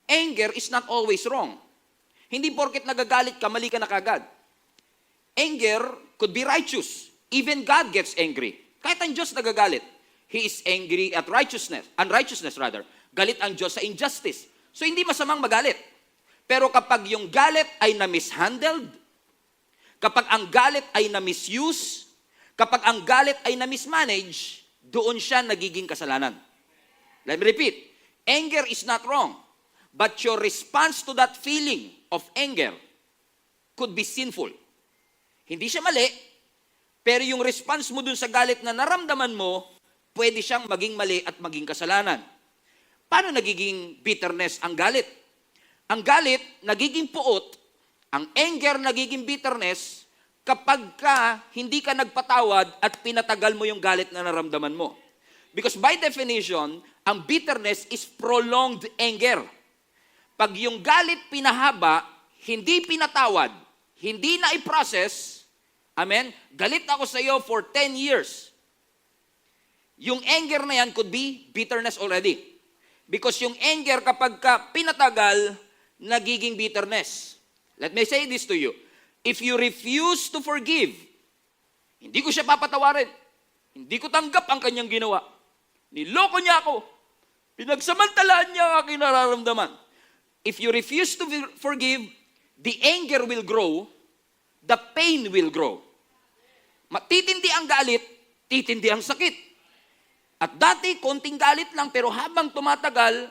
Anger is not always wrong. Hindi porket nagagalit ka, mali ka na kagad. Anger could be righteous. Even God gets angry. Kahit ang Diyos nagagalit. He is angry at unrighteousness rather. Galit ang Diyos sa injustice. So hindi masamang magalit. Pero kapag yung galit ay na-mishandled, kapag ang galit ay na-misuse, kapag ang galit ay na-mismanage, doon siya nagiging kasalanan. Let me repeat. Anger is not wrong. But your response to that feeling of anger could be sinful. Hindi siya mali, pero yung response mo dun sa galit na naramdaman mo, pwede siyang maging mali at maging kasalanan. Paano nagiging bitterness ang galit? Ang galit, nagiging puot, ang anger, nagiging bitterness, kapag hindi ka nagpatawad at pinatagal mo yung galit na naramdaman mo. Because by definition, ang bitterness is prolonged anger. Pag yung galit pinahaba, hindi pinatawad, hindi na i-process, amen, galit ako sa iyo for 10 years. Yung anger na yan could be bitterness already. Because yung anger kapag pinatagal, nagiging bitterness. Let me say this to you. If you refuse to forgive, hindi ko siya papatawarin. Hindi ko tanggap ang kanyang ginawa. Niloko niya ako. Pinagsamantalaan niya ang aking nararamdaman. If you refuse to forgive, the anger will grow, the pain will grow. Matitindi ang galit, titindi ang sakit. At dati, konting galit lang, pero habang tumatagal,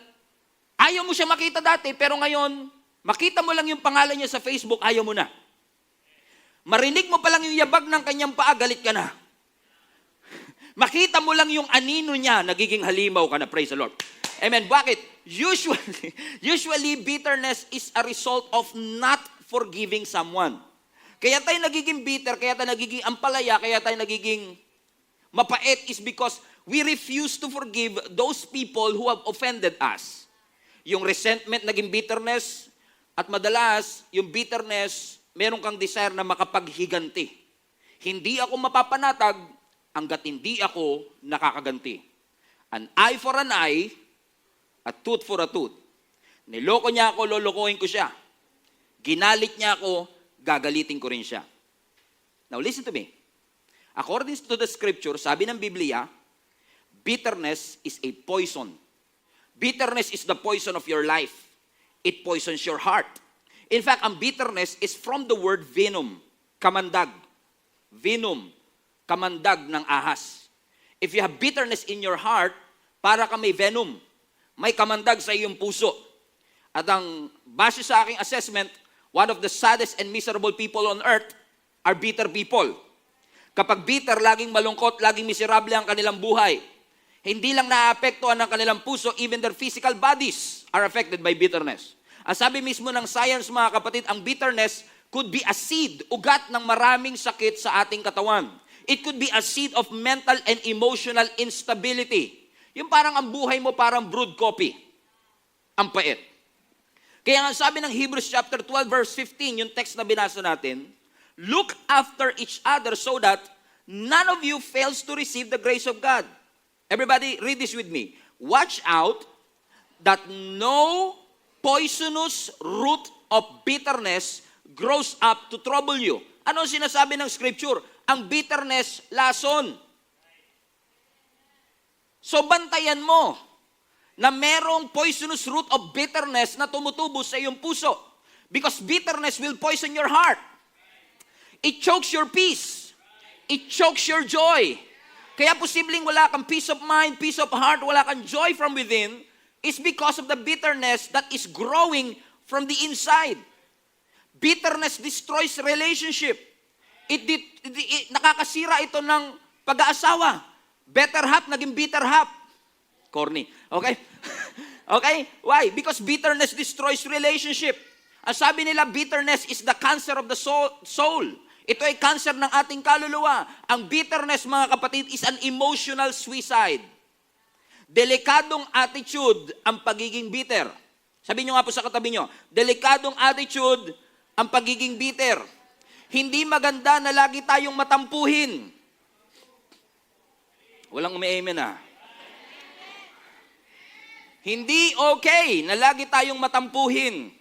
ayaw mo siya makita dati, pero ngayon, makita mo lang yung pangalan niya sa Facebook, ayaw mo na. Marinig mo pa lang yung yabag ng kanyang paa, galit ka na. Makita mo lang yung anino niya, nagiging halimaw ka na, praise the Lord. Amen. Bakit? Usually, bitterness is a result of not forgiving someone. Kaya tayo nagiging bitter, kaya tayo nagiging ampalaya, kaya tayo nagiging mapait is because we refuse to forgive those people who have offended us. Yung resentment naging bitterness, at madalas, yung bitterness, meron kang desire na makapaghiganti. Hindi ako mapapanatag hanggat hindi ako nakakaganti. An eye for an eye, a tooth for a tooth. Niloko niya ako, lolokohin ko siya. Ginalit niya ako, gagalitin ko rin siya. Now listen to me. According to the scripture, sabi ng Biblia, bitterness is a poison. Bitterness is the poison of your life. It poisons your heart. In fact, ang bitterness is from the word venom, kamandag. Venom, kamandag ng ahas. If you have bitterness in your heart, para ka may venom. May kamandag sa iyong puso. At ang base sa aking assessment, one of the saddest and miserable people on earth are bitter people. Kapag bitter, laging malungkot, laging miserable ang kanilang buhay. Hindi lang naapektuhan ng kanilang puso, even their physical bodies are affected by bitterness. Ang sabi mismo ng science, mga kapatid, ang bitterness could be a seed, ugat ng maraming sakit sa ating katawan. It could be a seed of mental and emotional instability. Yung parang ang buhay mo parang brewed coffee. Ang pait. Kaya nga sabi ng Hebrews chapter 12 verse 15, yung text na binasa natin, look after each other so that none of you fails to receive the grace of God. Everybody, read this with me. Watch out that no poisonous root of bitterness grows up to trouble you. Ano ang sinasabi ng scripture? Ang bitterness, lason. So bantayan mo na merong poisonous root of bitterness na tumutubo sa iyong puso. Because bitterness will poison your heart. It chokes your peace. It chokes your joy. Kaya posibleng wala kang peace of mind, peace of heart, wala kang joy from within, is because of the bitterness that is growing from the inside. Bitterness destroys relationship. Nakakasira ito ng pag-aasawa. Better half, naging bitter half. Corny. Okay? Okay? Why? Because bitterness destroys relationship. Ang sabi nila, bitterness is the cancer of the soul. Ito ay cancer ng ating kaluluwa. Ang bitterness, mga kapatid, is an emotional suicide. Delikadong attitude ang pagiging bitter. Sabi nyo nga po sa katabi nyo, delikadong attitude ang pagiging bitter. Hindi maganda na lagi tayong matampuhin. Walang umi-amen ah. Hindi okay na lagi tayong matampuhin.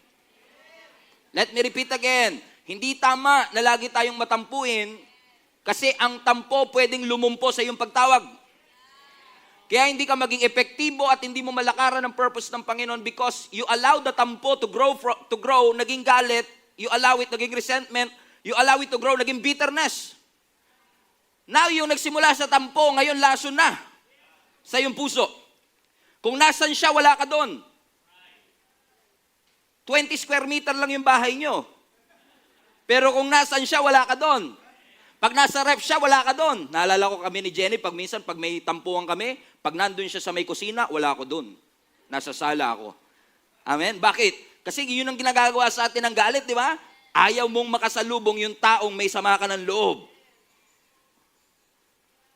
Let me repeat again. Hindi tama na lagi tayong matampuhin kasi ang tampo pwedeng lumumpo sa iyong pagtawag. Kaya hindi ka maging epektibo at hindi mo malakaran ang purpose ng Panginoon because you allow the tampo to grow, naging galit, you allow it, naging resentment, you allow it to grow, naging bitterness. Now, yung nagsimula sa tampo, ngayon lason na sa iyong puso. Kung nasan siya, wala ka doon. 20 square meter lang yung bahay nyo. Pero kung nasan siya, wala ka doon. Pag nasa ref siya, wala ka doon. Naalala ko kami ni Jenny, pag may tampuhan kami, pag nandun siya sa may kusina, wala ako doon. Nasa sala ako. Amen? Bakit? Kasi yun ang ginagawa sa atin ng galit, di ba? Ayaw mong makasalubong yung taong may sama ka ng loob.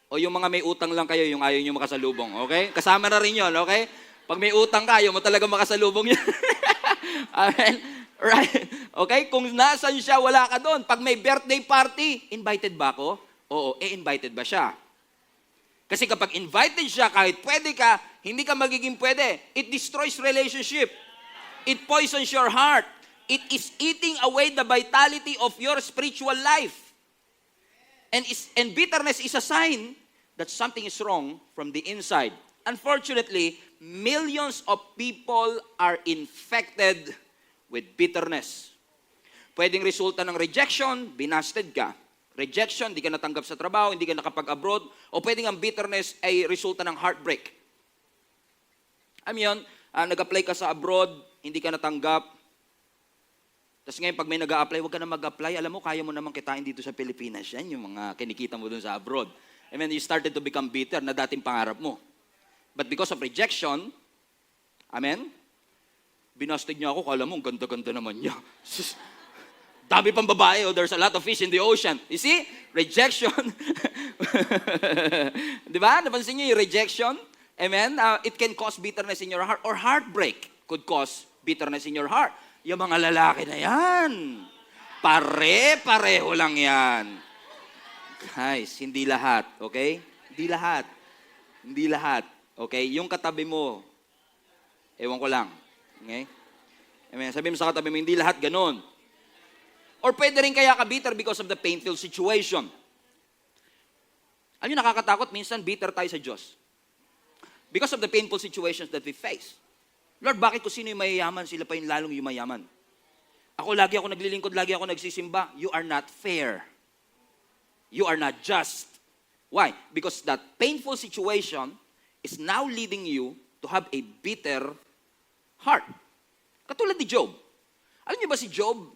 O yung mga may utang lang kayo, yung ayaw nyo makasalubong, okay? Kasama na rin yun, okay? Pag may utang ka, ayaw mo talaga makasalubong yun. Amen? Right? Okay? Kung nasan siya, wala ka doon. Pag may birthday party, invited ba ako? Oo, invited ba siya? Kasi kapag invited siya, kahit pwede ka, hindi ka magiging pwede. It destroys relationship. It poisons your heart. It is eating away the vitality of your spiritual life. And bitterness is a sign that something is wrong from the inside. Unfortunately, millions of people are infected with bitterness. Pwedeng resulta ng rejection, binasted ka. Rejection, hindi ka natanggap sa trabaho, hindi ka nakapag-abroad. O pwedeng ang bitterness ay resulta ng heartbreak. Yun, nag-apply ka sa abroad, hindi ka natanggap. Tapos ngayon, pag may nag-a-apply, huwag ka na mag-apply. Alam mo, kaya mo naman kitain dito sa Pilipinas. Yan yung mga kinikita mo dun sa abroad. And then you started to become bitter na dating pangarap mo. But because of rejection, amen, binasted niya ako, kala mo, ang ganda-ganda naman niya. Dami pang babae, there's a lot of fish in the ocean. You see? Rejection. Di ba? Napansin niyo yung rejection? Amen? It can cause bitterness in your heart or heartbreak could cause bitterness in your heart. Yung mga lalaki na yan, pare-pareho lang yan. Guys, hindi lahat, okay? Hindi lahat. Hindi lahat, okay? Yung katabi mo, ewan ko lang, okay? Amen. Sabi mo sa katabi mo, hindi lahat ganun. Or pwede rin kaya ka bitter because of the painful situation. Ano yung nakakatakot? Minsan bitter tayo sa Diyos. Because of the painful situations that we face. Lord, bakit kung sino yung mayayaman, sila pa yung lalong yung mayaman? Lagi ako naglilingkod, lagi ako nagsisimba. You are not fair. You are not just. Why? Because that painful situation is now leading you to have a bitter heart. Katulad ni Job. Alam niyo ba si Job?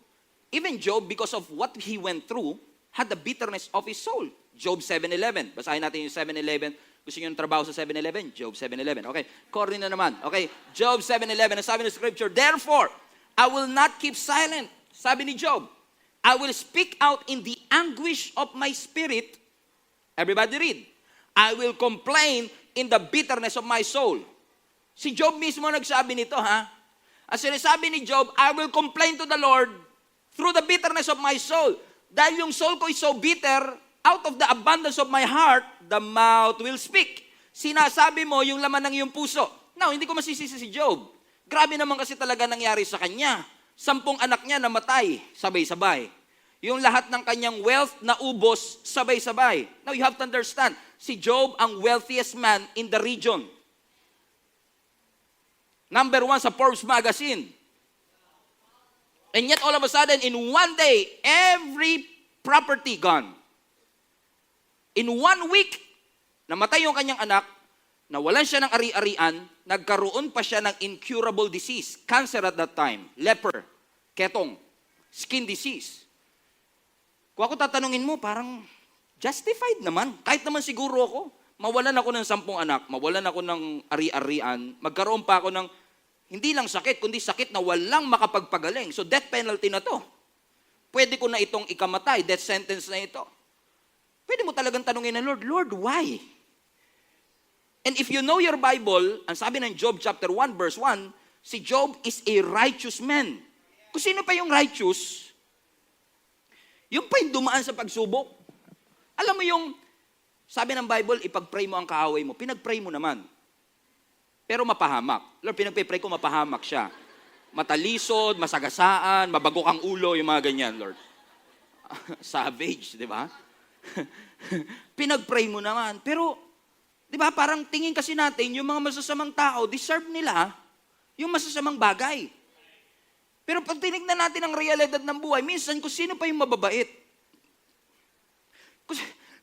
Even Job, because of what he went through, had the bitterness of his soul. Job 7:11. Basahin natin yung 7:11. Gusto niyo yung trabaho sa 7-Eleven? Job 7:11. Okay, corny na naman. Okay, Job 7:11. Ang sabi ng scripture, therefore, I will not keep silent. Sabi ni Job, I will speak out in the anguish of my spirit. Everybody read. I will complain in the bitterness of my soul. Si Job mismo nagsabi nito, ha? Ang sinasabi ni Job, I will complain to the Lord through the bitterness of my soul. Dahil yung soul ko is so bitter, out of the abundance of my heart, the mouth will speak. Sinasabi mo yung laman ng iyong puso. Now, hindi ko masisisi si Job. Grabe naman kasi talaga nangyari sa kanya. 10 anak niya namatay, sabay-sabay. Yung lahat ng kanyang wealth na ubos, sabay-sabay. Now, you have to understand, si Job ang wealthiest man in the region. Number 1 sa Forbes magazine. And yet, all of a sudden, in one day, every property gone. In 1 week, namatay yung kanyang anak, nawalan siya ng ari-arian, nagkaroon pa siya ng incurable disease, cancer at that time, leper, ketong, skin disease. Kung ako tatanungin mo, parang justified naman. Kahit naman siguro ako, mawalan ako ng 10 anak, mawalan ako ng ari-arian, magkaroon pa ako ng, hindi lang sakit, kundi sakit na walang makapagpagaling. So death penalty na to. Pwede ko na itong ikamatay, death sentence na ito. Pwede mo talagang tanungin ng Lord, Lord, why? And if you know your Bible, ang sabi ng Job chapter 1 verse 1, si Job is a righteous man. Kung sino pa yung righteous, yung pa yung dumaan sa pagsubok. Alam mo yung, sabi ng Bible, ipag-pray mo ang kaaway mo. Pinag-pray mo naman. pero mapahamak. Lord, pinagpipray ko mapahamak siya. Matalisod, masagasaan, mabagok ang ulo, yung mga ganyan, Lord. Savage, di ba? Pinagpray mo naman. Pero, di ba, parang tingin kasi natin, yung mga masasamang tao, deserve nila yung masasamang bagay. Pero pag tinignan natin ang realidad ng buhay, minsan kung sino pa yung mababait,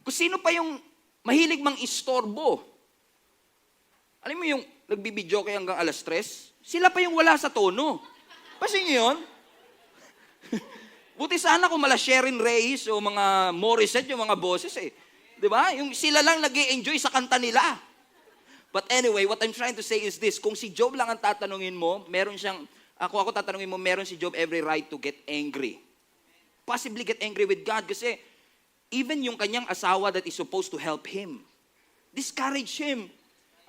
kung sino pa yung mahilig mang istorbo, alam mo yung nagbibidyo kayo hanggang 3:00, sila pa yung wala sa tono. Pasin nyo yun? Buti sana kung mala Sherin Reyes o mga Morissette, yung mga boses eh. Di ba? Yung sila lang nag-i-enjoy sa kanta nila. But anyway, what I'm trying to say is this. Kung si Job lang ang tatanungin mo, meron siyang, kung ako tatanungin mo, meron si Job every right to get angry. Possibly get angry with God kasi even yung kanyang asawa that is supposed to help him, discourage him.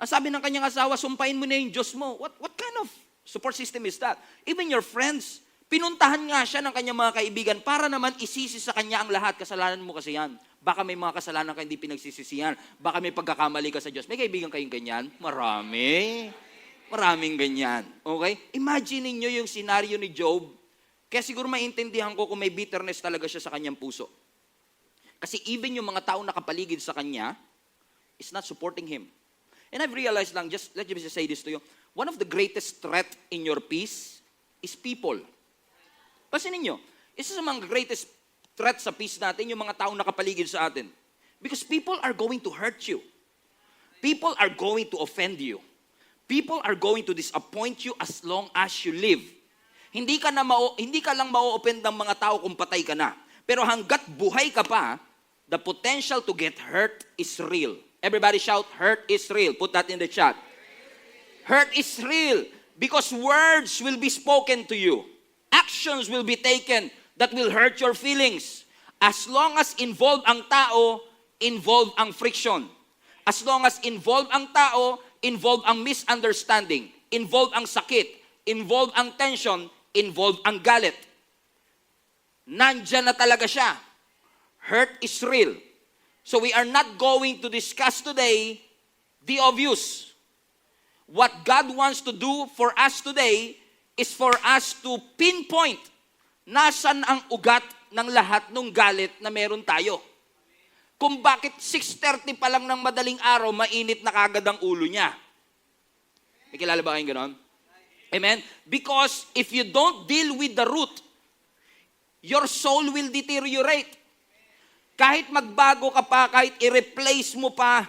Ang sabi ng kanyang asawa, sumpain mo na yung Diyos mo. What kind of support system is that? Even your friends, pinuntahan nga siya ng kanyang mga kaibigan para naman isisi sa kanya ang lahat. Kasalanan mo kasi yan. Baka may mga kasalanan ka hindi pinagsisisihan. Baka may pagkakamali ka sa Diyos. May kaibigan kayong ganyan? Marami. Maraming ganyan. Okay? Imagine niyo yung senaryo ni Job. Kaya siguro maintindihan ko kung may bitterness talaga siya sa kanyang puso. Kasi even yung mga taong nakapaligid sa kanya is not supporting him. And I've realized lang, let me just say this to you, one of the greatest threat in your peace is people. Pansinin niyo, isa sa mga greatest threat sa peace natin, yung mga taong nakapaligid sa atin. Because people are going to hurt you. People are going to offend you. People are going to disappoint you as long as you live. Hindi ka lang ma-offend ng mga tao kung patay ka na. Pero hanggat buhay ka pa, the potential to get hurt is real. Everybody shout, hurt is real. Put that in the chat. Hurt is real because words will be spoken to you. Actions will be taken that will hurt your feelings. As long as involved ang tao, involved ang friction. As long as involved ang tao, involved ang misunderstanding, involved ang sakit, involved ang tension, involved ang galit. Nandyan na talaga siya. Hurt is real. So we are not going to discuss today the obvious. What God wants to do for us today is for us to pinpoint nasan ang ugat ng lahat ng galit na meron tayo. Kung bakit 6:30 pa lang ng madaling araw, mainit na kagad ang ulo niya. May kilala ba kayong ganon? Amen? Because if you don't deal with the root, your soul will deteriorate. Kahit magbago ka pa, kahit i-replace mo pa,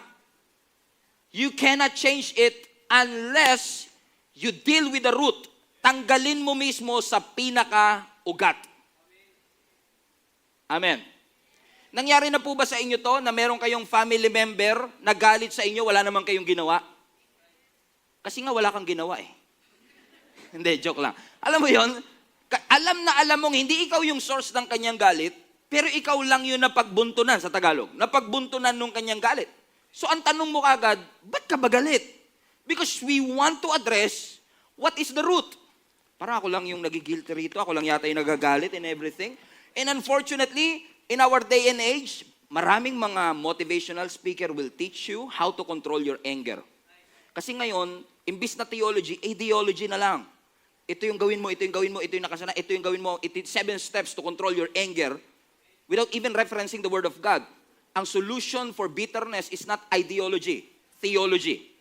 you cannot change it unless you deal with the root. Tanggalin mo mismo sa pinaka-ugat. Amen. Nangyari na po ba sa inyo to na meron kayong family member na galit sa inyo, wala naman kayong ginawa? Kasi nga wala kang ginawa eh. Hindi, joke lang. Alam mo yon? Alam mong hindi ikaw yung source ng kanyang galit, pero ikaw lang yun napagbuntunan sa Tagalog. Napagbuntunan nung kanyang galit. So ang tanong mo kagad, ba't ka ba galit? Because we want to address what is the root. Para ako lang yung nagigilty rito, ako lang yata yung nagagalit and everything. And unfortunately, in our day and age, maraming mga motivational speaker will teach you how to control your anger. Kasi ngayon, imbis na theology, ideology na lang. Ito yung gawin mo, ito yung gawin mo, ito yung nakasana, ito yung gawin mo, 7 steps to control your anger without even referencing the Word of God. Ang solution for bitterness is not ideology, theology.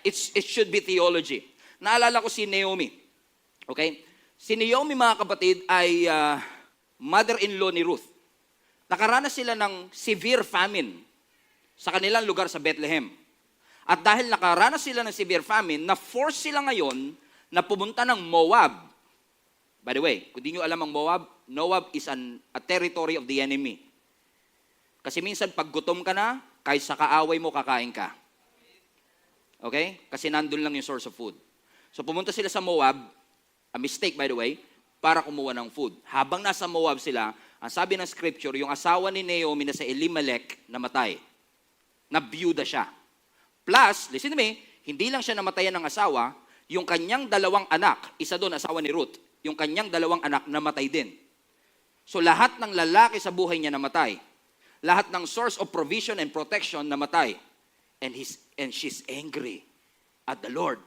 It should be theology. Naalala ko si Naomi. Okay? Si Naomi, mga kapatid, ay mother-in-law ni Ruth. Nakaranas sila ng severe famine sa kanilang lugar sa Bethlehem. At dahil nakaranas sila ng severe famine, na-force sila ngayon na pumunta ng Moab. By the way, kung di nyo alam ang Moab is a territory of the enemy. Kasi minsan pag gutom ka na, kahit sa kaaway mo, kakain ka. Okay? Kasi nandun lang yung source of food. So pumunta sila sa Moab, a mistake by the way, para kumuha ng food. Habang nasa Moab sila, ang sabi ng scripture, yung asawa ni Naomi na sa Elimelech namatay. Nabiyuda siya. Plus, listen to me, hindi lang siya namatayan ng asawa, yung kanyang 2 anak, isa doon asawa ni Ruth, yung kanyang 2 anak namatay din. So lahat ng lalaki sa buhay niya namatay. Lahat ng source of provision and protection namatay. And she's angry. at the Lord.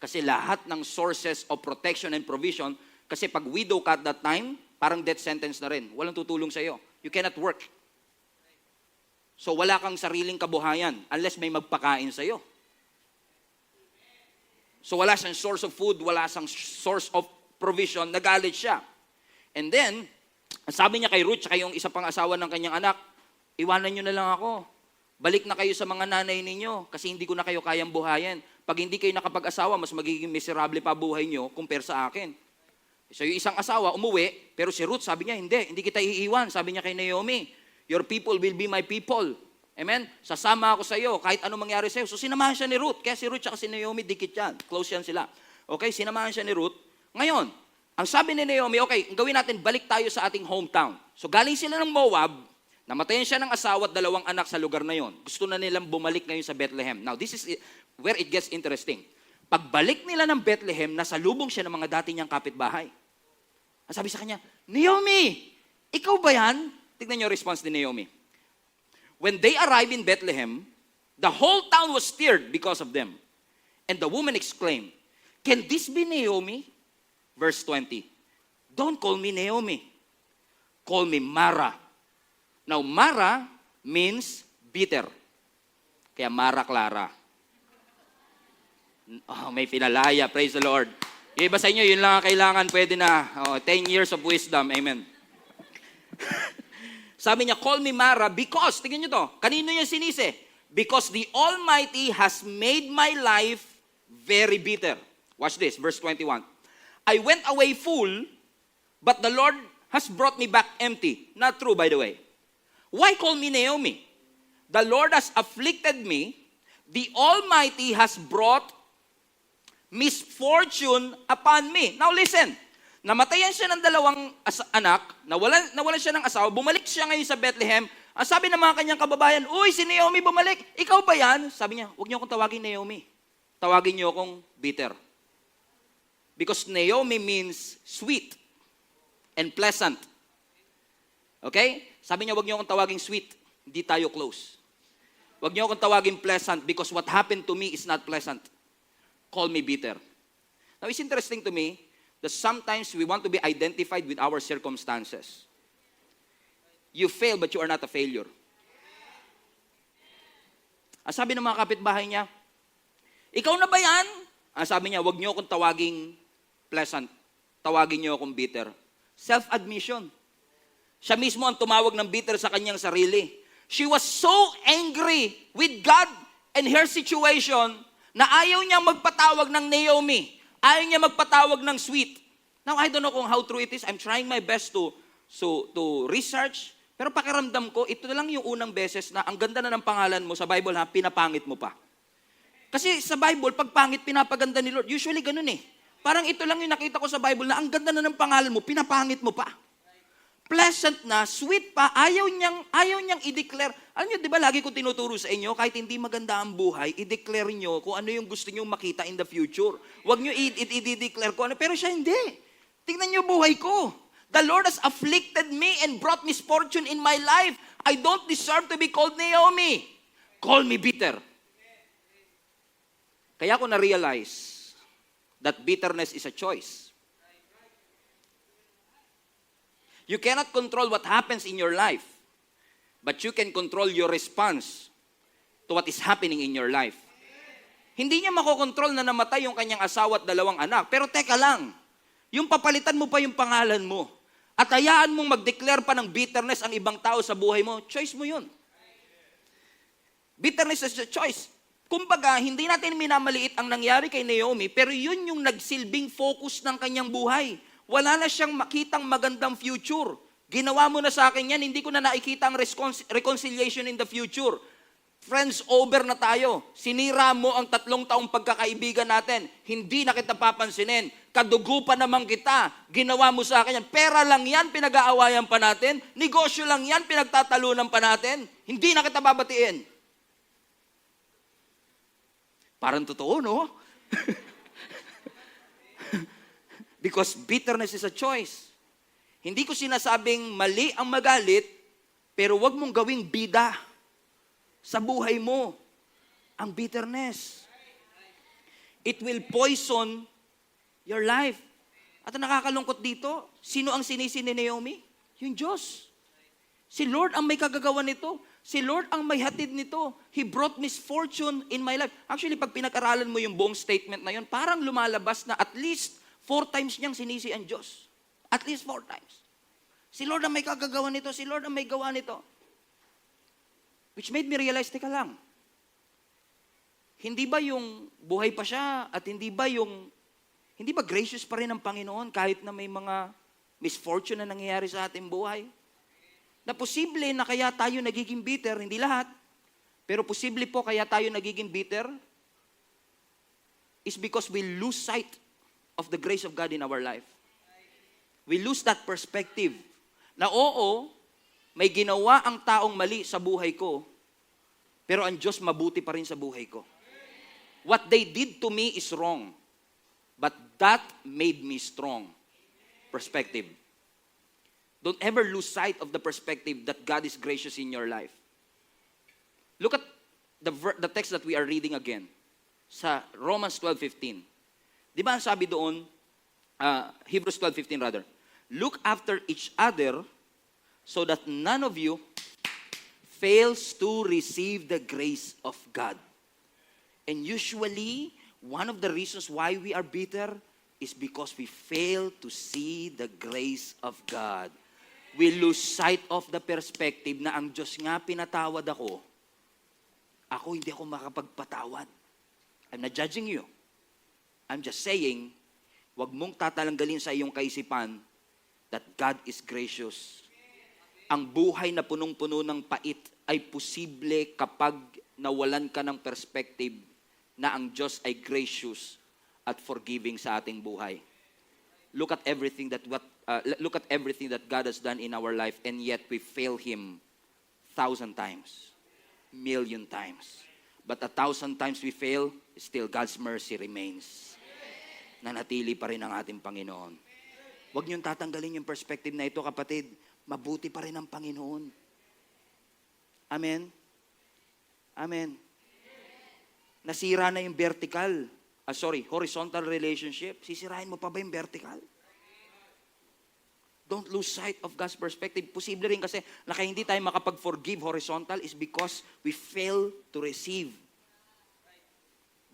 Kasi lahat ng sources of protection and provision, kasi pag widow ka at that time, parang death sentence na rin. Walang tutulong sa iyo. You cannot work. So wala kang sariling kabuhayan unless may magpakain sa iyo. So wala siyang source of food, wala siyang source of provision, nagalit siya. And then, sabi niya kay Ruth, tsaka yung isa pang asawa ng kanyang anak, iwanan niyo na lang ako. Balik na kayo sa mga nanay ninyo kasi hindi ko na kayo kayang buhayin. Pag hindi kayo nakapag-asawa, mas magiging miserable pa buhay niyo compare sa akin. So yung isang asawa, umuwi, pero si Ruth, sabi niya, hindi kita iiwan. Sabi niya kay Naomi, your people will be my people. Amen? Sasama ako sa iyo, kahit anong mangyari sa iyo. So sinamahan siya ni Ruth. Kaya si Ruth at si Naomi, dikit yan. Close yan sila. Okay, sinamahan siya ni Ruth. Ngayon, ang sabi ni Naomi, okay, gawin natin, balik tayo sa ating hometown. So galing sila ng Moab, namatayan siya ng asawa at 2 anak sa lugar na yon. Gusto na nilang bumalik ngayon sa Bethlehem. Now, this is where it gets interesting. Pagbalik nila ng Bethlehem, nasalubong siya ng mga dati niyang kapitbahay. Ang sabi sa kanya, Naomi, ikaw ba yan? Tignan niyo response ni Naomi. When they arrived in Bethlehem, the whole town was stirred because of them. And the woman exclaimed, can this be Naomi? Verse 20, don't call me Naomi. Call me Mara. Now, Mara means bitter. Kaya Mara Clara. Oh, may pinalaya. Praise the Lord. Yung iba sa inyo, yun lang ang kailangan. Pwede na. 10 years of wisdom. Amen. Sabi niya, call me Mara because, tingnan niyo to, kanino niya sinisi? Because the Almighty has made my life very bitter. Watch this, verse 21. I went away full, but the Lord has brought me back empty. Not true, by the way. Why call me Naomi? The Lord has afflicted me. The Almighty has brought misfortune upon me. Now listen, namatayan siya ng 2 anak, nawalan siya ng asawa, bumalik siya ngayon sa Bethlehem. Ang sabi ng mga kanyang kababayan, uy, si Naomi bumalik, ikaw ba yan? Sabi niya, huwag niyo akong tawagin Naomi. Tawagin niyo akong bitter. Because Naomi means sweet and pleasant. Okay? Sabi niya, huwag niyo akong tawagin sweet. Hindi tayo close. Huwag niyo akong tawagin pleasant because what happened to me is not pleasant. Call me bitter. Now, it's interesting to me that sometimes we want to be identified with our circumstances. You fail, but you are not a failure. Ang sabi ng mga kapitbahay niya, ikaw na ba yan? Ang sabi niya, huwag niyo akong tawaging pleasant. Tawagin niyo akong bitter. Self-admission. Siya mismo ang tumawag ng bitter sa kanyang sarili. She was so angry with God and her situation na ayaw niya magpatawag ng Naomi. Ayaw niya magpatawag ng sweet. Now, I don't know kung how true it is. I'm trying my best to research. Pero pakiramdam ko, ito na lang yung unang beses na ang ganda na ng pangalan mo sa Bible, ha, pinapangit mo pa. Kasi sa Bible, pag pangit, pinapaganda ni Lord. Usually ganun eh. Parang ito lang yung nakita ko sa Bible na ang ganda na ng pangalan mo, pinapangit mo pa. Pleasant na, sweet pa, ayaw niyang i-declare. Alam niyo, di ba lagi ko tinuturo sa inyo, kahit hindi maganda ang buhay, i-declare niyo kung ano yung gusto niyo makita in the future. Huwag niyo i-declare kung ano. Pero siya hindi. Tingnan niyo buhay ko. The Lord has afflicted me and brought misfortune in my life. I don't deserve to be called Naomi. Call me bitter. Kaya ko na-realize that bitterness is a choice. You cannot control what happens in your life, but you can control your response to what is happening in your life. Hindi niya makokontrol na namatay yung kanyang asawa at 2 anak. Pero teka lang, yung papalitan mo pa yung pangalan mo at hayaan mong mag-declare pa ng bitterness ang ibang tao sa buhay mo, choice mo yun. Bitterness is a choice. Kumbaga, hindi natin minamaliit ang nangyari kay Naomi, pero yun yung nagsilbing focus ng kanyang buhay. Wala na siyang makitang magandang future. Ginawa mo na sa akin yan, hindi ko na nakikita ang reconciliation in the future. Friends, over na tayo. Sinira mo ang 3 taong pagkakaibigan natin. Hindi na kita papansinin. Kadugo pa naman kita. Ginawa mo sa akin yan. Pera lang yan, pinag-aawayan pa natin. Negosyo lang yan, pinagtatalunan pa natin. Hindi na kita babatiin. Parang totoo, no? Because bitterness is a choice. Hindi ko sinasabing mali ang magalit, pero wag mong gawing bida sa buhay mo ang bitterness. It will poison your life. At ang nakakalungkot dito, sino ang sinisi ni Naomi? Yung Diyos. Si Lord ang may kagagawa nito. Si Lord ang may hatid nito. He brought misfortune in my life. Actually, pag pinag-aralan mo yung buong statement na yun, parang lumalabas na at least 4 times niyang sinisi ang Diyos. At least 4 times. Si Lord ang may kagagawa nito. Si Lord ang may gawa nito. Which made me realize, teka lang, hindi ba yung buhay pa siya at hindi ba gracious pa rin ang Panginoon kahit na may mga misfortune na nangyayari sa ating buhay? Na posible na kaya tayo nagiging bitter, hindi lahat, pero posible po kaya tayo nagiging bitter is because we lose sight of the grace of God in our life. We lose that perspective na oo, may ginawa ang taong mali sa buhay ko, pero ang Diyos mabuti pa rin sa buhay ko. What they did to me is wrong, but that made me strong. Perspective. Don't ever lose sight of the perspective that God is gracious in your life. Look at the text that we are reading again. Sa Romans 12:15. Di ba ang sabi doon, Hebrews 12:15 rather, look after each other so that none of you fails to receive the grace of God. And usually, one of the reasons why we are bitter is because we fail to see the grace of God. We lose sight of the perspective na ang Diyos nga pinatawad ako hindi ako makapagpatawad. I'm not judging you. I'm just saying, wag mong tatalanggalin sa iyong kaisipan that God is gracious. Ang buhay na punong-puno ng pait ay posible kapag nawalan ka ng perspective na ang Diyos ay gracious at forgiving sa ating buhay. Look at everything that God has done in our life, and yet we fail Him 1,000 times, 1,000,000 times. But 1,000 times we fail, still God's mercy remains. Nanatili pa rin ang ating Panginoon. Huwag niyong tatanggalin yung perspective na ito, kapatid. Mabuti pa rin ang Panginoon. Amen? Amen. Nasira na yung horizontal relationship. Sisirain mo pa ba yung vertical? Don't lose sight of God's perspective. Posible rin kasi na kaya hindi tayo makapag-forgive horizontal is because we fail to receive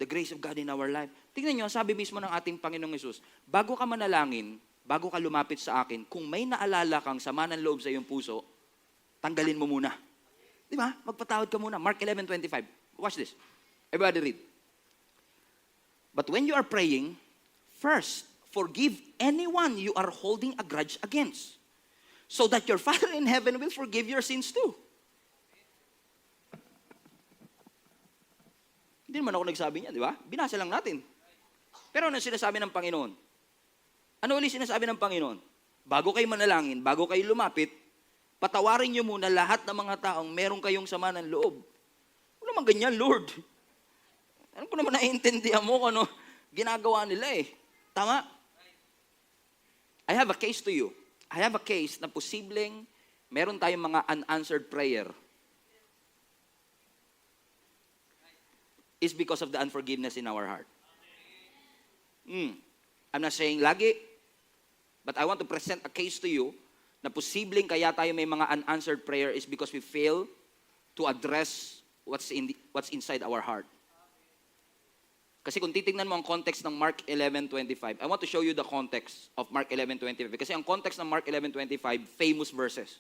the grace of God in our life. Tingnan nyo, sabi mismo ng ating Panginoong Hesus, bago ka manalangin, bago ka lumapit sa akin, kung may naalala kang sama ng loob sa iyong puso, tanggalin mo muna. Di ba? Magpatawad ka muna. Mark 11:25. Watch this. Everybody read. But when you are praying, first, forgive anyone you are holding a grudge against, so that your Father in heaven will forgive your sins too. Hindi naman ako nagsabi niya, di ba? Binasa lang natin. Pero ano sinasabi ng Panginoon? Ano ulit sinasabi ng Panginoon? Bago kayo manalangin, bago kayo lumapit, patawarin niyo muna lahat ng mga taong meron kayong sama ng loob. Wala naman ganyan, Lord. Ano ko naman naiintindihan mo kung ano ginagawa nila eh. Tama? I have a case to you. I have a case na posibleng meron tayong mga unanswered prayer. Is because of the unforgiveness in our heart. I'm not saying lagi, but I want to present a case to you na posibleng kaya tayo may mga unanswered prayer is because we fail to address what's inside our heart. Kasi kung titingnan mo ang context ng Mark 11:25, I want to show you the context of Mark 11:25. Kasi ang context ng Mark 11:25, famous verses.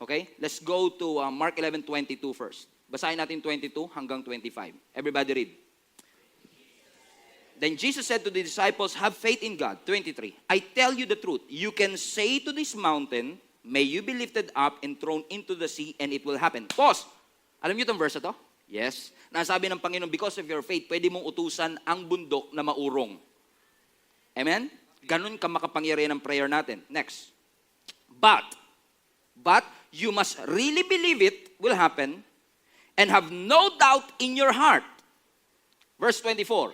Okay? Let's go to Mark 11:22 first. Basahin natin 22 hanggang 25. Everybody read. Then Jesus said to the disciples, have faith in God. 23. I tell you the truth. You can say to this mountain, may you be lifted up and thrown into the sea, and it will happen. Pause. Alam niyo itong verse na to? Yes. Nasabi ng Panginoon, because of your faith, pwede mong utusan ang bundok na maurong. Amen? Ganun ka makapangyarihan ng prayer natin. Next. But you must really believe it will happen and have no doubt in your heart. Verse 24.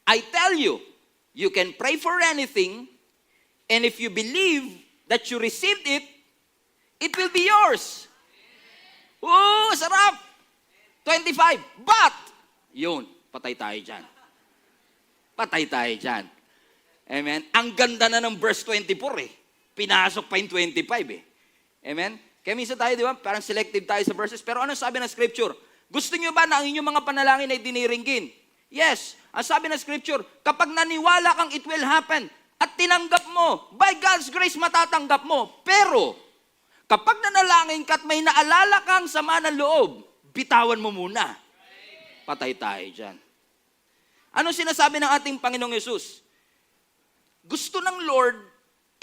I tell you, you can pray for anything, and if you believe that you received it, it will be yours. Sarap! 25. But, Yun, patay tayo dyan. Patay tayo dyan. Amen? Ang ganda na ng verse 24 eh. Pinasok pa yung 25 eh. Amen? Kaya minsan tayo, di ba, parang selective tayo sa verses. Pero ano sabi ng scripture? Gusto nyo ba na ang inyong mga panalangin ay diniringgin? Yes. Ang sabi ng scripture, kapag naniwala kang it will happen at tinanggap mo, by God's grace matatanggap mo. Pero, kapag nanalangin ka at may naalala kang sama ng loob, bitawan mo muna. Patay tayo dyan. Ano sinasabi ng ating Panginoong Yesus? Gusto ng Lord,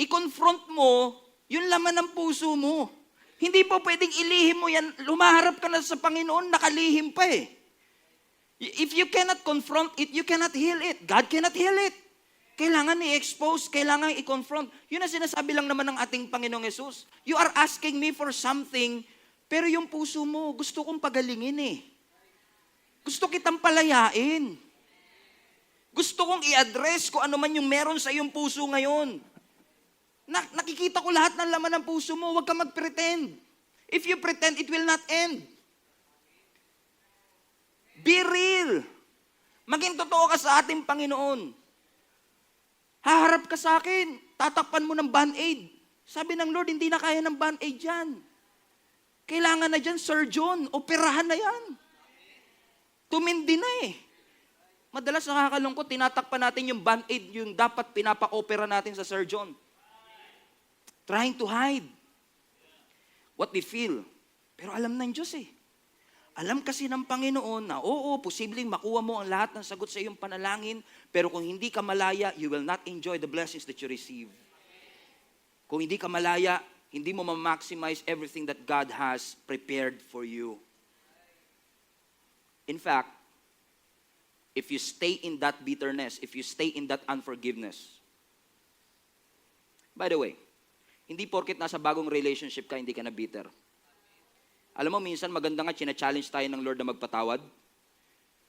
i-confront mo yung laman ng puso mo. Hindi po pwedeng ilihim mo yan. Lumaharap ka na sa Panginoon, nakalihim pa eh. If you cannot confront it, you cannot heal it. God cannot heal it. Kailangan i-expose, kailangan i-confront. Yun ang sinasabi lang naman ng ating Panginoong Yesus. You are asking me for something, pero yung puso mo, gusto kong pagalingin eh. Gusto kitang palayain. Gusto kong i-address kung ano man yung meron sa iyong puso ngayon. Nakikita ko lahat ng laman ng puso mo. Huwag ka mag-pretend. If you pretend, it will not end. Be real. Maging totoo ka sa ating Panginoon. Haharap ka sa akin. Tatakpan mo ng band-aid. Sabi ng Lord, hindi na kaya ng band-aid yan. Kailangan na dyan, surgeon. Operahan na yan. Tumindi na eh. Madalas nakakalungkot, tinatakpan natin yung band-aid, yung dapat pinapa-opera natin sa surgeon. Trying to hide what we feel. Pero alam ng Diyos eh. Alam kasi ng Panginoon na oo, posibleng makuha mo ang lahat ng sagot sa iyong panalangin, pero kung hindi ka malaya, you will not enjoy the blessings that you receive. Kung hindi ka malaya, hindi mo ma-maximize everything that God has prepared for you. In fact, if you stay in that bitterness, if you stay in that unforgiveness. By the way, hindi porket nasa bagong relationship ka, hindi ka na bitter. Alam mo, minsan maganda nga, china-challenge tayo ng Lord na magpatawad.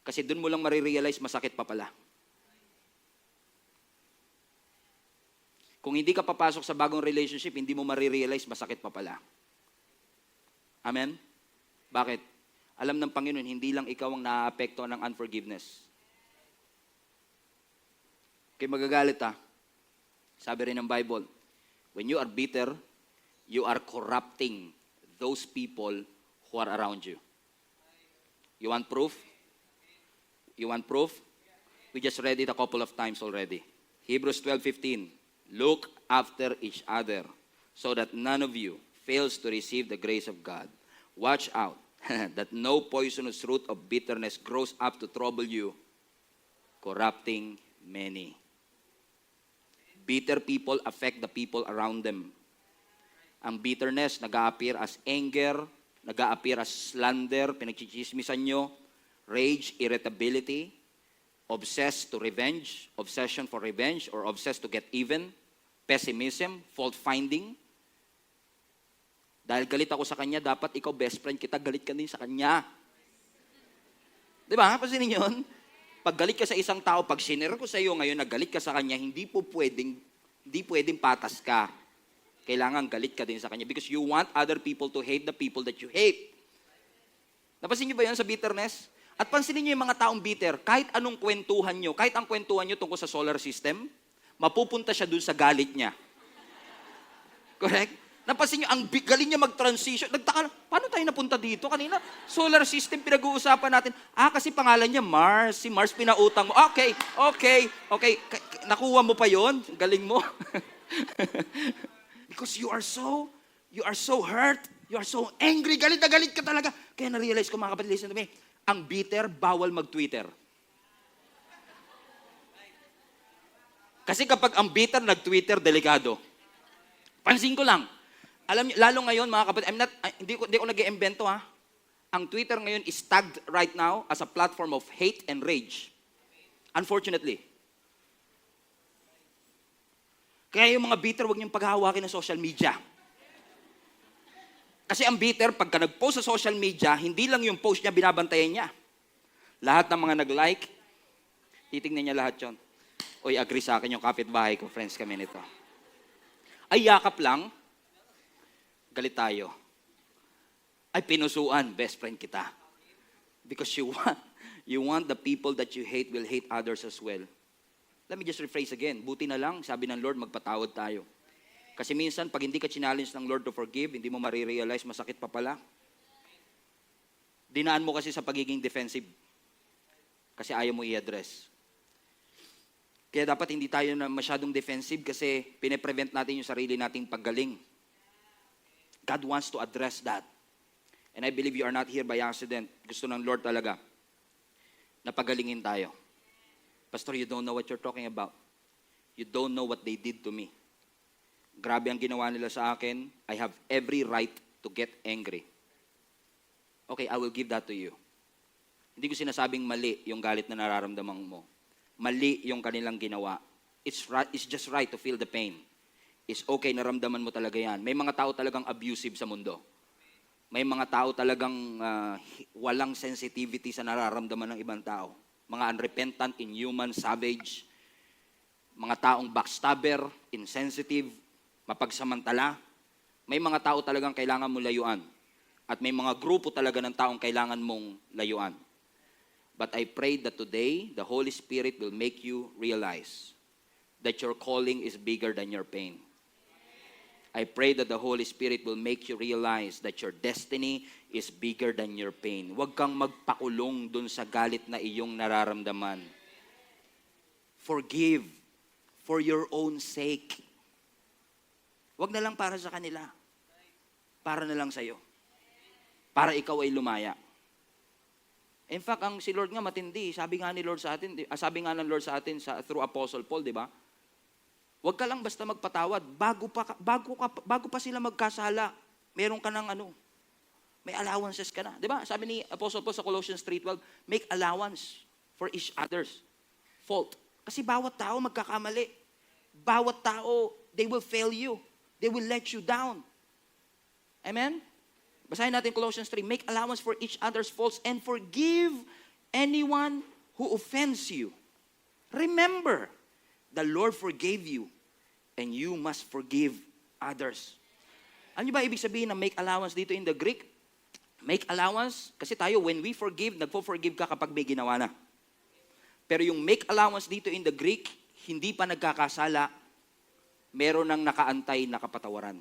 Kasi dun mo lang marirealize, masakit pa pala. Kung hindi ka papasok sa bagong relationship, hindi mo marirealize, masakit pa pala. Amen? Bakit? Alam ng Panginoon, hindi lang ikaw ang naaapektuhan ng unforgiveness. Kaya magagalit ha. Sabi rin ng Bible, when you are bitter, you are corrupting those people who are around you. You want proof? You want proof? We just read it a couple of times already. Hebrews 12:15. Look after each other so that none of you fails to receive the grace of God. Watch out that no poisonous root of bitterness grows up to trouble you, corrupting many. Bitter people affect the people around them. Ang bitterness nag-a-appear as anger, nag-a-appear as slander, pinagchichismisan nyo, rage, irritability, obsessed to revenge, obsession for revenge, or obsessed to get even, pessimism, fault-finding. Dahil galit ako sa kanya, dapat ikaw best friend kita, galit ka din sa kanya. Di ba? Pasinin yun? Pag galit ka sa isang tao, pag sinira ko sa iyo ngayon na galit ka sa kanya, hindi pwedeng patas ka. Kailangan galit ka din sa kanya because you want other people to hate the people that you hate. Napansin niyo ba yun sa bitterness? At pansinin niyo yung mga taong bitter, kahit anong kwentuhan niyo, kahit ang kwentuhan niyo tungkol sa solar system, mapupunta siya dun sa galit niya. Correct? Napansin niyo, ang galing niya mag-transition. Nagtaka, paano tayo napunta dito? Kanina, solar system pinag-uusapan natin. Kasi pangalan niya Mars. Si Mars pinautang mo. Okay. Nakuha mo pa yon? Galing mo. Because you are so hurt. You are so angry. Galit na galit ka talaga. Kaya na-realize ko, mga kapatid, listen to me. Ang bitter, bawal mag-Twitter. Kasi kapag ang bitter nag-Twitter, delikado. Pansin ko lang. Alam niyo, lalo ngayon, mga kapatid, hindi ko nag-iimbento ha. Ang Twitter ngayon is tagged right now as a platform of hate and rage. Unfortunately. Kaya yung mga bitter, huwag niyong paghahawakin ng social media. Kasi ang bitter, pagka nag-post sa social media, hindi lang yung post niya, binabantayan niya. Lahat ng mga nag-like, titignan niya lahat yon. Oy, agree sa akin yung kapitbahay ko, friends kami nito. Ay, yakap lang, galit tayo. Ay, pinusuan, best friend kita. Because You want the people that you hate will hate others as well. Let me just rephrase again. Buti na lang, sabi ng Lord, magpatawad tayo. Kasi minsan, pag hindi ka challenge ng Lord to forgive, hindi mo marirealize, masakit pa pala. Dinaan mo kasi sa pagiging defensive. Kasi ayaw mo i-address. Kaya dapat hindi tayo na masyadong defensive kasi pine-prevent natin yung sarili nating paggaling. God wants to address that. And I believe you are not here by accident. Gusto ng Lord talaga na pagalingin tayo. Pastor, you don't know what you're talking about. You don't know what they did to me. Grabe ang ginawa nila sa akin. I have every right to get angry. Okay, I will give that to you. Hindi ko sinasabing mali yung galit na nararamdaman mo. Mali yung kanilang ginawa. It's just right to feel the pain. It's okay, naramdaman mo talaga yan. May mga tao talagang abusive sa mundo. May mga tao talagang walang sensitivity sa nararamdaman ng ibang tao. Mga unrepentant, inhuman, savage. Mga taong backstabber, insensitive, mapagsamantala. May mga tao talagang kailangan mo layuan. At may mga grupo talaga ng taong kailangan mong layuan. But I pray that today, the Holy Spirit will make you realize that your calling is bigger than your pain. I pray that the Holy Spirit will make you realize that your destiny is bigger than your pain. Huwag kang magpakulong dun sa galit na iyong nararamdaman. Forgive for your own sake. Huwag na lang para sa kanila. Para na lang sa'yo. Para ikaw ay lumaya. In fact, ang si Lord nga matindi. Sabi nga ng Lord sa atin through Apostle Paul, di ba? Huwag ka lang basta magpatawad. Bago pa sila magkasala, meron ka ng may allowances ka na. Di ba? Sabi ni Apostle Paul sa Colossians 3:12, make allowance for each other's fault. Kasi bawat tao magkakamali. Bawat tao, they will fail you. They will let you down. Amen? Basahin natin Colossians 3, make allowance for each other's faults and forgive anyone who offends you. Remember, the Lord forgave you, and you must forgive others. Ano ba ibig sabihin ng make allowance dito in the Greek? Make allowance, kasi tayo, when we forgive, nagpo-forgive ka kapag may ginawa na. Pero yung make allowance dito in the Greek, hindi pa nagkakasala, meron ng nakaantay na kapatawaran.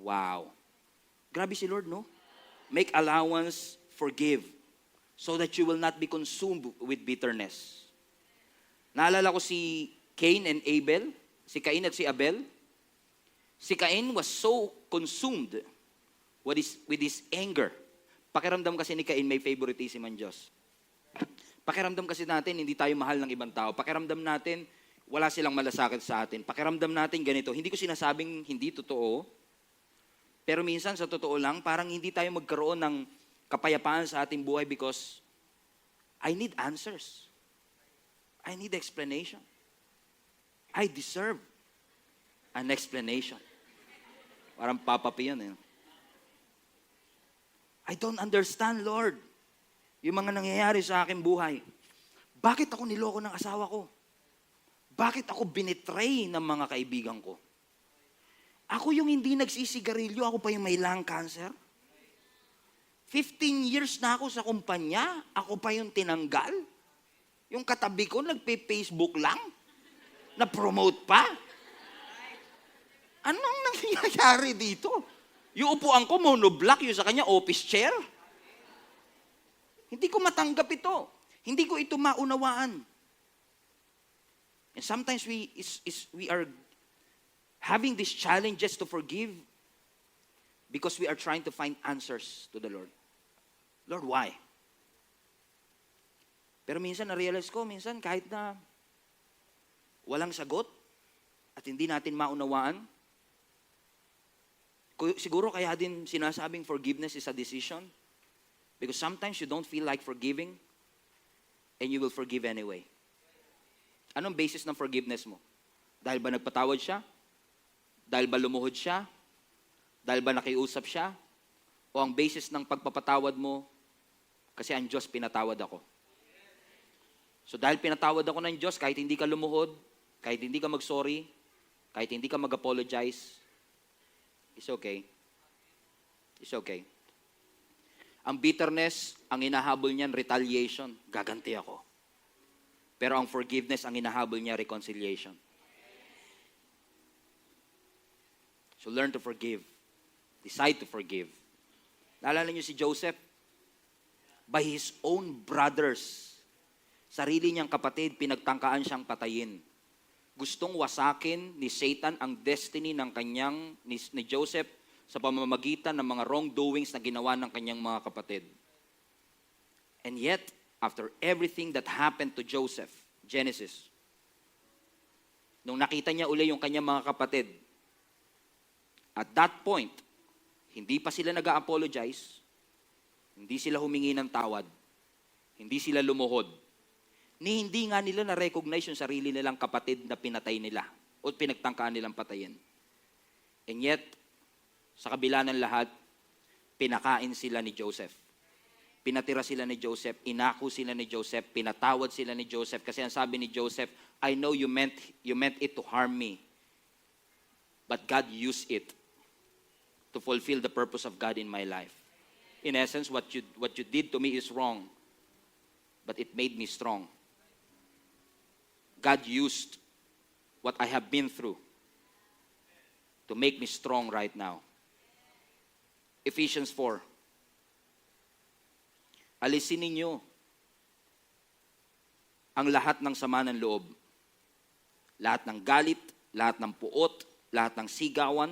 Wow. Grabe si Lord, no? Make allowance, forgive, so that you will not be consumed with bitterness. Naalala ko si Cain and Abel, si Cain at si Abel. Si Cain was so consumed with his anger. Pakiramdam kasi ni Cain may favoritism ang Diyos. Pakiramdam kasi natin, hindi tayo mahal ng ibang tao. Pakiramdam natin, wala silang malasakit sa atin. Pakiramdam natin ganito. Hindi ko sinasabing hindi totoo, pero minsan sa totoo lang, parang hindi tayo magkaroon ng kapayapaan sa ating buhay because I need answers. I need explanation. I deserve an explanation. Parang Papa P yan. I don't understand, Lord, yung mga nangyayari sa aking buhay. Bakit ako niloko ng asawa ko? Bakit ako binitray ng mga kaibigan ko? Ako yung hindi nagsisigarilyo, ako pa yung may lung cancer? 15 years na ako sa kumpanya, ako pa yung tinanggal? Yung katabi ko, nagpe-Facebook lang? Na-promote pa? Anong nangyayari dito? Yung upuan ko, monoblock, yung sa kanya, office chair. Hindi ko matanggap ito. Hindi ko ito maunawaan. And sometimes we are having these challenges to forgive because we are trying to find answers to the Lord. Lord, why? Pero minsan na-realize ko, minsan kahit na walang sagot at hindi natin maunawaan, siguro kaya din sinasabing forgiveness is a decision because sometimes you don't feel like forgiving and you will forgive anyway. Anong basis ng forgiveness mo? Dahil ba nagpatawad siya? Dahil ba lumuhod siya? Dahil ba nakiusap siya? O ang basis ng pagpapatawad mo, kasi ang Diyos pinatawad ako. So dahil pinatawad ako ng Diyos, kahit hindi ka lumuhod, kahit hindi ka mag-sorry, kahit hindi ka mag-apologize, it's okay. It's okay. Ang bitterness, ang inahabol niyan, retaliation. Gaganti ako. Pero ang forgiveness, ang inahabol niya, reconciliation. So learn to forgive. Decide to forgive. Naalala niyo si Joseph? By his own brothers, sarili niyang kapatid, pinagtangkaan siyang patayin. Gustong wasakin ni Satan ang destiny ng ni Joseph sa pamamagitan ng mga wrongdoings na ginawa ng kanyang mga kapatid. And yet, after everything that happened to Joseph, Genesis, nung nakita niya uli yung kanyang mga kapatid, at that point, hindi pa sila nag-a-apologize, hindi sila humingi ng tawad, hindi sila lumuhod, ni hindi nga nila na-recognize yung sarili nilang kapatid na pinatay nila o pinagtangkaan nilang patayin. And yet, sa kabila ng lahat, pinakain sila ni Joseph. Pinatira sila ni Joseph, inako sila ni Joseph, pinatawad sila ni Joseph. Kasi ang sabi ni Joseph, I know you meant it to harm me. But God used it to fulfill the purpose of God in my life. In essence, what you did to me is wrong, but it made me strong. God used what I have been through to make me strong right now. Ephesians 4. Alisin ninyo ang lahat ng sama ng loob. Lahat ng galit, lahat ng puot, lahat ng sigawan,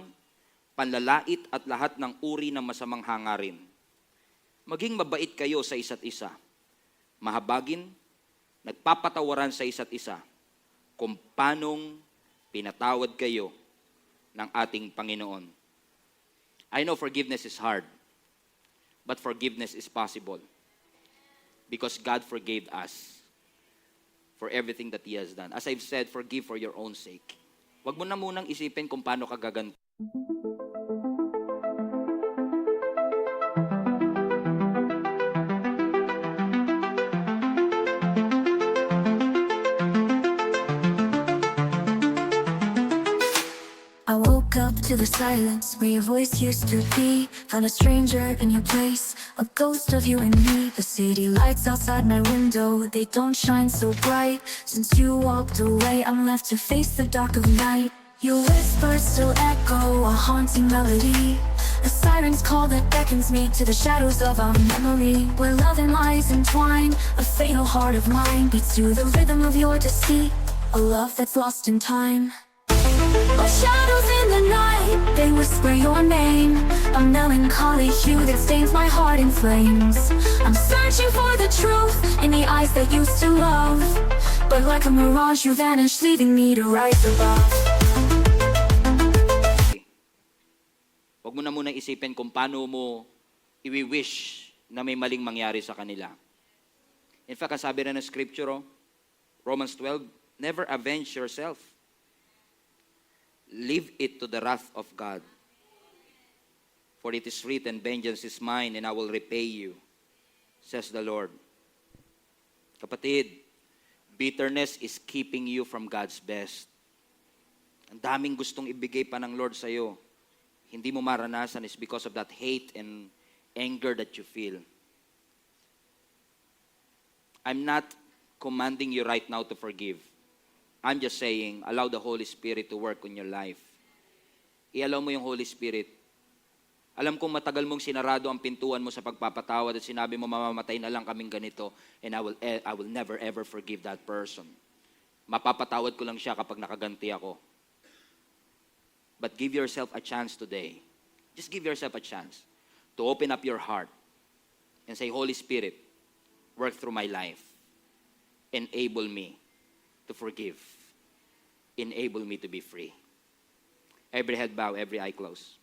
panlalait at lahat ng uri ng masamang hangarin. Maging mabait kayo sa isa't isa. Mahabagin, nagpapatawaran sa isa't isa kung paanong pinatawad kayo ng ating Panginoon. I know forgiveness is hard, but forgiveness is possible because God forgave us for everything that He has done. As I've said, forgive for your own sake. Huwag mo na munang isipin kung paano ka gaganti. I woke up to the silence where your voice used to be. Found a stranger in your place, a ghost of you and me. The city lights outside my window, they don't shine so bright. Since you walked away, I'm left to face the dark of night. Your whispers still echo, a haunting melody. A siren's call that beckons me to the shadows of our memory, where love and lies entwine. A fatal heart of mine beats to the rhythm of your deceit, a love that's lost in time. Oh, shadows in the night, they whisper your name. A melancholy hue that stains my heart in flames. I'm searching for the truth in the eyes that used to love, but like a mirage you vanish, leaving me to rise above. Huwag mo na muna isipin kung paano mo i-wish na may maling mangyari sa kanila. In fact, ang sabi na ng scripture, Romans 12, never avenge yourself. Leave it to the wrath of God. For it is written, vengeance is mine and I will repay you, says the Lord. Kapatid, bitterness is keeping you from God's best. Ang daming gustong ibigay pa ng Lord sa'yo. Hindi mo maranasan is because of that hate and anger that you feel. I'm not commanding you right now to forgive. I'm just saying, allow the Holy Spirit to work on your life. I-allow mo yung Holy Spirit. Alam kong matagal mong sinarado ang pintuan mo sa pagpapatawad at sinabi mo, mamamatay na lang kaming ganito and I will never ever forgive that person. Mapapatawad ko lang siya kapag nakaganti ako. But give yourself a chance today. Just give yourself a chance to open up your heart and say, Holy Spirit, work through my life. Enable me to forgive. Enable me to be free. Every head bow, every eye closed.